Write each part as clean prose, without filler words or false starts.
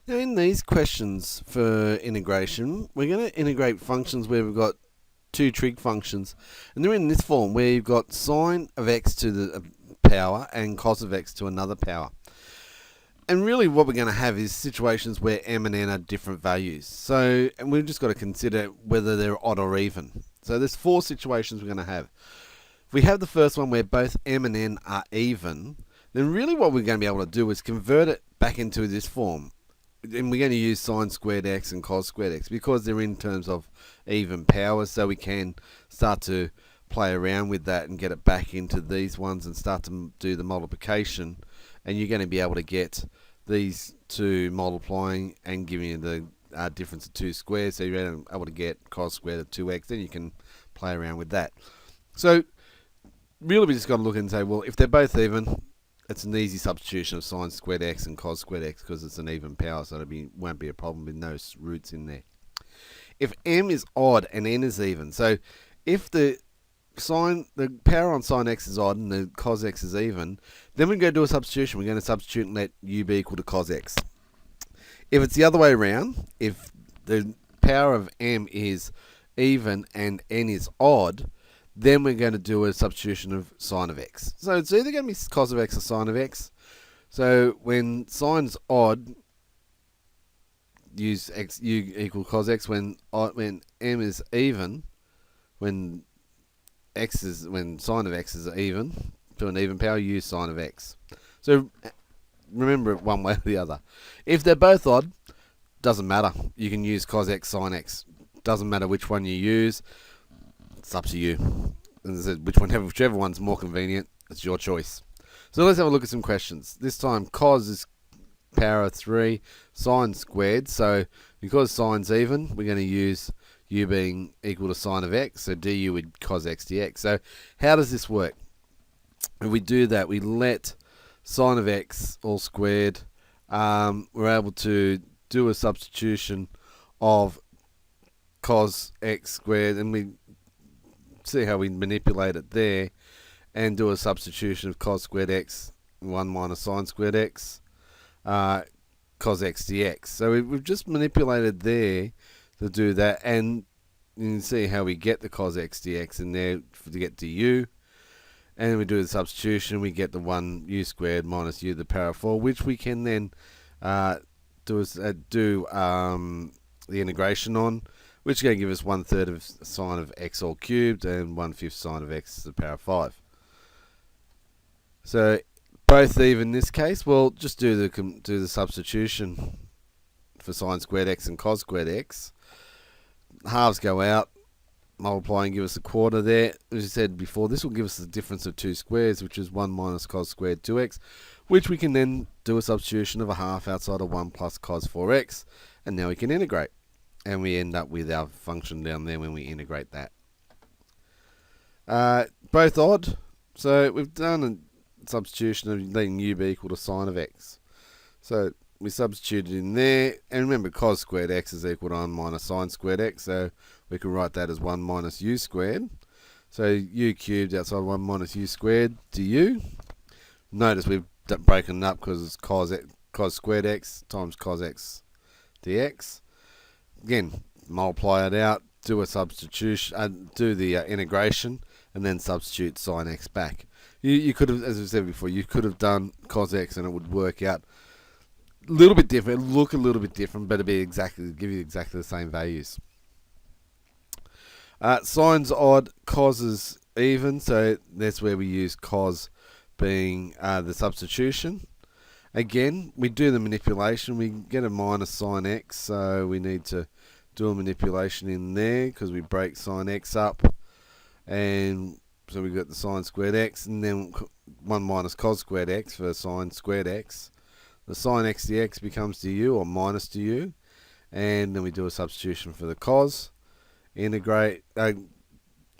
Now in these questions for integration, we're going to integrate functions where we've got two trig functions, and they're in this form where you've got sine of x to the power and cos of x to another power. And really what we're going to have is situations where m and n are different values. So, and we've just got to consider whether they're odd or even. So there's four situations we're going to have. If we have the first one where both m and n are even, then really what we're going to be able to do is convert it back into this form. And we're going to use sine squared x and cos squared x because they're in terms of even powers, so we can start to play around with that and get it back into these ones and start to do the multiplication, and you're going to be able to get these two multiplying and giving you the difference of 2 squares, so you're able to get cos squared of 2x. Then you can play around with that. So really we just got to look and say, well, if they're both even, it's an easy substitution of sine squared x and cos squared x because it's an even power, so it won't be a problem with no roots in there. If m is odd and n is even, so if the power on sine x is odd and the cos x is even, then we're going to do a substitution. We're going to substitute and let u be equal to cos x. If it's the other way around, if the power of m is even and n is odd, then we're going to do a substitution of sine of x. So it's either going to be cos of x or sine of x. So when sine's odd, use x u equal cos x. When m is even, when sine of x is even, to an even power, use sine of x. So remember it one way or the other. If they're both odd, doesn't matter. You can use cos x, sine x. Doesn't matter which one you use. It's up to you. Whichever one's more convenient, it's your choice. So let's have a look at some questions. This time cos is power of 3, sine squared. So because sine's even, we're going to use u being equal to sine of x. So du would cos x dx. So how does this work? If we do that, we let sine of x all squared. We're able to do a substitution of cos x squared, and we see how we manipulate it there, and do a substitution of cos squared x 1 minus sine squared x cos x dx. So we've just manipulated there to do that, and you can see how we get the cos x dx in there to get du, and then we do the substitution, we get the 1 u squared minus u to the power of 4, which we can then do the integration on, which is going to give us 1/3 of sine of x all cubed and 1/5 sine of x to the power of 5. So both even in this case, we'll just do the substitution for sine squared x and cos squared x. Halves go out, multiply and give us a quarter there. As I said before, this will give us the difference of 2 squares, which is 1 minus cos squared 2x, which we can then do a substitution of a half outside of 1 plus cos 4x, and now we can integrate. And we end up with our function down there when we integrate that. Both odd, so we've done a substitution of letting u be equal to sine of x. So we substituted in there, and remember cos squared x is equal to 1 minus sine squared x, so we can write that as 1 minus u squared. So u cubed outside 1 minus u squared du. Notice we've broken it up because it's cos squared x times cos x dx. Again, multiply it out, do a substitution, do the integration, and then substitute sine x back. You could have, as I said before, you could have done cos x and it would work out a little bit different, look a little bit different, but it'd be give you exactly the same values. Sine's odd, cos is even, so that's where we use cos being the substitution. Again, we do the manipulation, we get a minus sine x, so we need to do a manipulation in there because we break sine x up, and so we've got the sine squared x, and then 1 minus cos squared x for sine squared x. The sine x dx becomes du, or minus du, and then we do a substitution for the cos, integrate,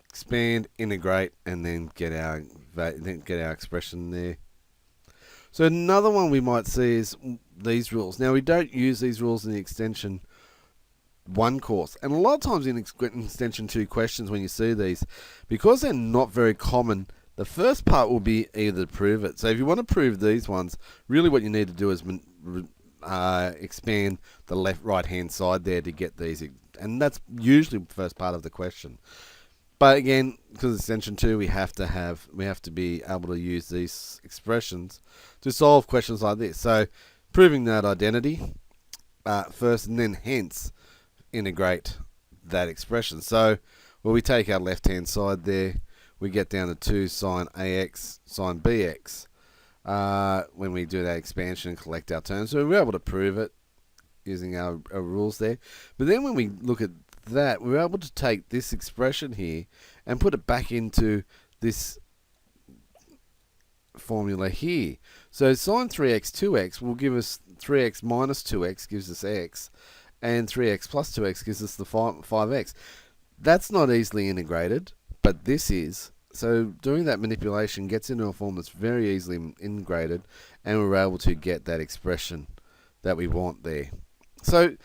expand, integrate, and then get our expression there. So another one we might see is these rules. Now we don't use these rules in the extension 1 course, and a lot of times in extension 2 questions when you see these, because they're not very common, the first part will be either to prove it. So if you want to prove these ones, really what you need to do is expand the right hand side there to get these, and that's usually the first part of the question. But again, because it's extension 2, we have to be able to use these expressions to solve questions like this. So proving that identity first, and then hence integrate that expression. So when we take our left hand side there, we get down to 2 sine AX sine BX when we do that expansion and collect our terms. So we're able to prove it using our rules there. But then when we look at that, we're able to take this expression here and put it back into this formula here. So sine 3x 2x will give us 3x minus 2x gives us x, and 3x plus 2x gives us the 5x. That's not easily integrated, but this is. So doing that manipulation gets into a form that's very easily integrated, and we're able to get that expression that we want there. So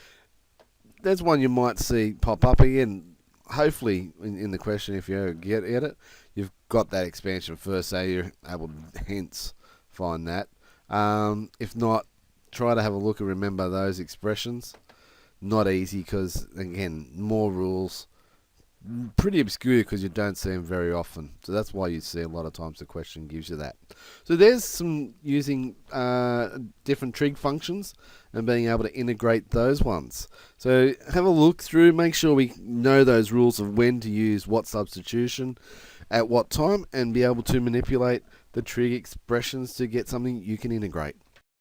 there's one you might see pop up again. Hopefully in the question, if you ever get at it, you've got that expansion first, so you're able to hence find that. If not, try to have a look and remember those expressions. Not easy because, again, more rules. Pretty obscure because you don't see them very often. So that's why you see a lot of times the question gives you that. So there's some using different trig functions and being able to integrate those ones. So have a look through, make sure we know those rules of when to use what substitution at what time, and be able to manipulate the trig expressions to get something you can integrate.